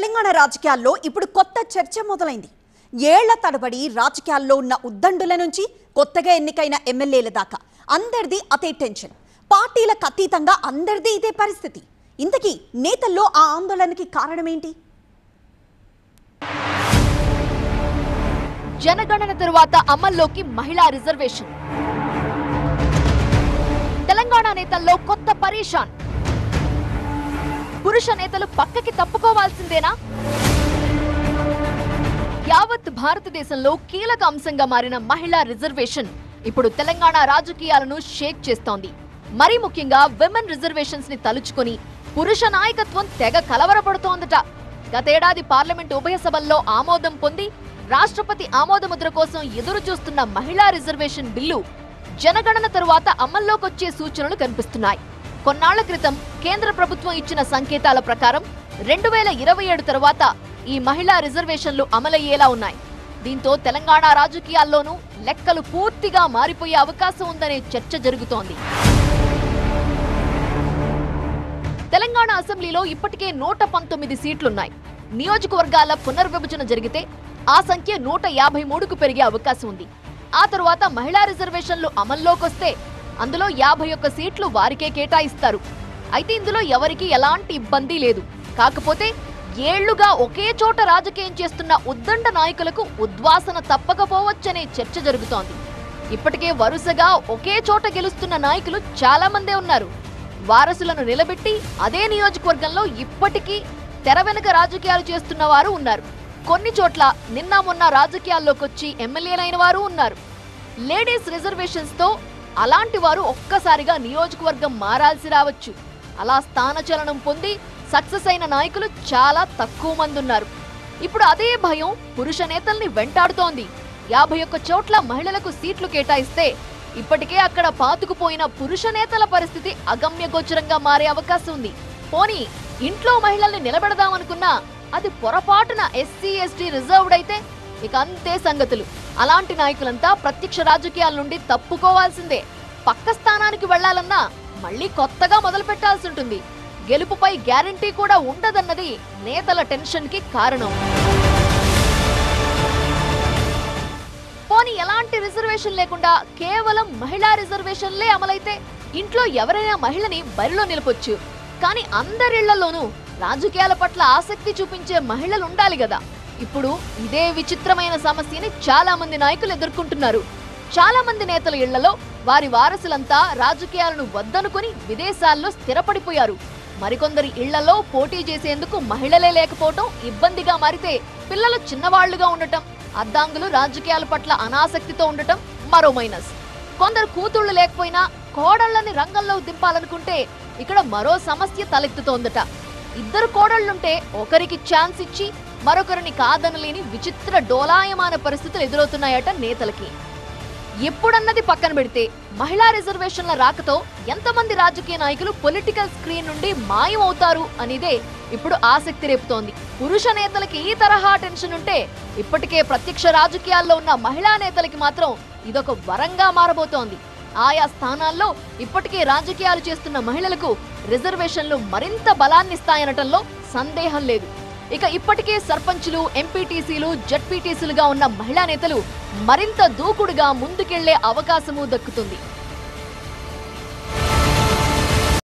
తెలంగాణ రాజకీయాల్లో ఇప్పుడు కొత్త చర్చ మొదలైంది. ఏళ్ల తడబడి రాజకీయాల్లో ఉన్న ఉద్దండుల నుంచి కొత్తగా ఎన్నికైన ఎమ్మెల్యేల దాకా అందరిది అదే టెన్షన్. పార్టీలకు అతీతంగా అందరిది ఇదే పరిస్థితి. ఇంతకీ నేతల్లో ఆ ఆందోళనకి కారణమేంటి? జనగణన తరువాత అమల్లోకి మహిళా రిజర్వేషన్. తెలంగాణ నేతల్లో కొత్త పరేషాన్. పురుష నేతలు పక్కకి తప్పుకోవాల్సిందేనా? యావత్ భారతదేశంలో కీలక అంశంగా మారిన మహిళా రిజర్వేషన్ ఇప్పుడు తెలంగాణ రాజకీయాలను షేక్ చేస్తోంది. మరీ ముఖ్యంగా విమెన్ రిజర్వేషన్స్ ని తలుచుకొని పురుష నాయకత్వం తెగ కలవరపడుతోందట. గతేడాది పార్లమెంట్ ఉభయ సభల్లో ఆమోదం పొంది రాష్ట్రపతి ఆమోదముద్ర కోసం ఎదురు చూస్తున్న మహిళా రిజర్వేషన్ బిల్లు జనగణన తరువాత అమల్లోకొచ్చే సూచనలు కనిపిస్తున్నాయి. కొన్నాళ్ల క్రితం కేంద్ర ప్రభుత్వం ఇచ్చిన సంకేతాల ప్రకారం 2027 తరువాత ఈ మహిళా రిజర్వేషన్లు అమలయ్యేలా ఉన్నాయి. దీంతో తెలంగాణ రాజకీయాల్లోనూ లెక్కలు పూర్తిగా మారిపోయే అవకాశం ఉందనే చర్చ జరుగుతోంది. తెలంగాణ అసెంబ్లీలో ఇప్పటికే 119 సీట్లున్నాయి. నియోజకవర్గాల పునర్విభజన జరిగితే ఆ సంఖ్య 153కు పెరిగే అవకాశం ఉంది. ఆ తరువాత మహిళా రిజర్వేషన్లు అమల్లోకొస్తే అందులో 51 సీట్లు వారికే కేటాయిస్తారు. అయితే ఇందులో ఎవరికి ఎలాంటి ఇబ్బంది లేదు. కాకపోతే ఏళ్లుగా ఒకే చోట రాజకీయం చేస్తున్న ఉద్దండ నాయకులకు ఉద్వాసన తప్పకపోవచ్చనే చర్చ జరుగుతోంది. ఇప్పటికే వరుసగా ఒకే చోట గెలుస్తున్న నాయకులు చాలా మందే ఉన్నారు. వారసులను నిలబెట్టి అదే నియోజకవర్గంలో ఇప్పటికీ తెర వెనుక రాజకీయాలు చేస్తున్న వారు ఉన్నారు. కొన్ని చోట్ల నిన్న మొన్న రాజకీయాల్లోకొచ్చి ఎమ్మెల్యేలైన వారు ఉన్నారు. లేడీస్ రిజర్వేషన్స్ తో అలాంటి వారు ఒక్కసారిగా నియోజకవర్గం మారాల్సి రావచ్చు. అలా స్థానచలనం పొంది సక్సెస్ అయిన నాయకులు చాలా తక్కువ మంది ఉన్నారు. ఇప్పుడు అదే భయం పురుష నేతల్ని వెంటాడుతోంది. 51 చోట్ల మహిళలకు సీట్లు కేటాయిస్తే ఇప్పటికే అక్కడ పాతుకుపోయిన పురుష నేతల పరిస్థితి అగమ్యగోచరంగా మారే అవకాశం ఉంది. పోనీ ఇంట్లో మహిళల్ని నిలబెడదామనుకున్నా అది పొరపాటున ఎస్సీ ఎస్టీ రిజర్వ్డ్ అయితే ఇక అంతే సంగతులు. అలాంటి నాయకులంతా ప్రత్యక్ష రాజకీయాల నుండి తప్పుకోవాల్సిందే. పక్క స్థానానికి వెళ్లాలన్నా మళ్లీ కొత్తగా మొదలు పెట్టాల్సి ఉంటుంది. గెలుపుపై గ్యారంటీ కూడా ఉండదన్నది నేతల టెన్షన్ కి కారణం. పోనీ ఎలాంటి రిజర్వేషన్ లేకుండా కేవలం మహిళా రిజర్వేషన్లే అమలైతే ఇంట్లో ఎవరైనా మహిళని బరిలో నిలపొచ్చు. కానీ అందరిళ్లలోనూ రాజకీయాల పట్ల ఆసక్తి చూపించే మహిళలు ఉండాలి కదా. ఇప్పుడు ఇదే విచిత్రమైన సమస్యని చాలా మంది నాయకులు ఎదుర్కొంటున్నారు. చాలా మంది నేతల ఇళ్లలో వారి వారసులంతా రాజకీయాలను వద్దనుకుని విదేశాల్లో స్థిరపడిపోయారు. మరికొందరి ఇళ్లలో పోటీ చేసేందుకు మహిళలే లేకపోవటం ఇబ్బందిగా మారితే పిల్లలు చిన్నవాళ్లుగా ఉండటం, అర్ధాంగులు రాజకీయాల పట్ల అనాసక్తితో ఉండటం మరో మైనస్. కొందరు కూతుళ్లు లేకపోయినా కోడళ్లని రంగంలో దింపాలనుకుంటే ఇక్కడ మరో సమస్య తలెత్తుతోందట. ఇద్దరు కోడళ్లుంటే ఒకరికి ఛాన్స్ ఇచ్చి మరొకరిని కాదనలేని విచిత్ర డోలాయమాన పరిస్థితులు ఎదురవుతున్నాయట నేతలకి. ఎప్పుడన్నది పక్కన పెడితే మహిళా రిజర్వేషన్ల రాకతో ఎంతమంది రాజకీయ నాయకులు పొలిటికల్ స్క్రీన్ నుండి మాయం అవుతారు అనేదే ఇప్పుడు ఆసక్తి రేపుతోంది. పురుష నేతలకి ఈ తరహా టెన్షన్ ఉంటే ఇప్పటికే ప్రత్యక్ష రాజకీయాల్లో ఉన్న మహిళా నేతలకి మాత్రం ఇదొక వరంగా మారబోతోంది. ఆయా స్థానాల్లో ఇప్పటికే రాజకీయాలు చేస్తున్న మహిళలకు రిజర్వేషన్లు మరింత బలాన్నిస్తాయనటంలో సందేహం లేదు. ఇక ఇప్పటికే సర్పంచులు, ఎంపీటీసీలు, జడ్పీటీసీలుగా ఉన్న మహిళా నేతలు మరింత దూకుడుగా ముందుకెళ్లే అవకాశమూ దక్కుతుంది.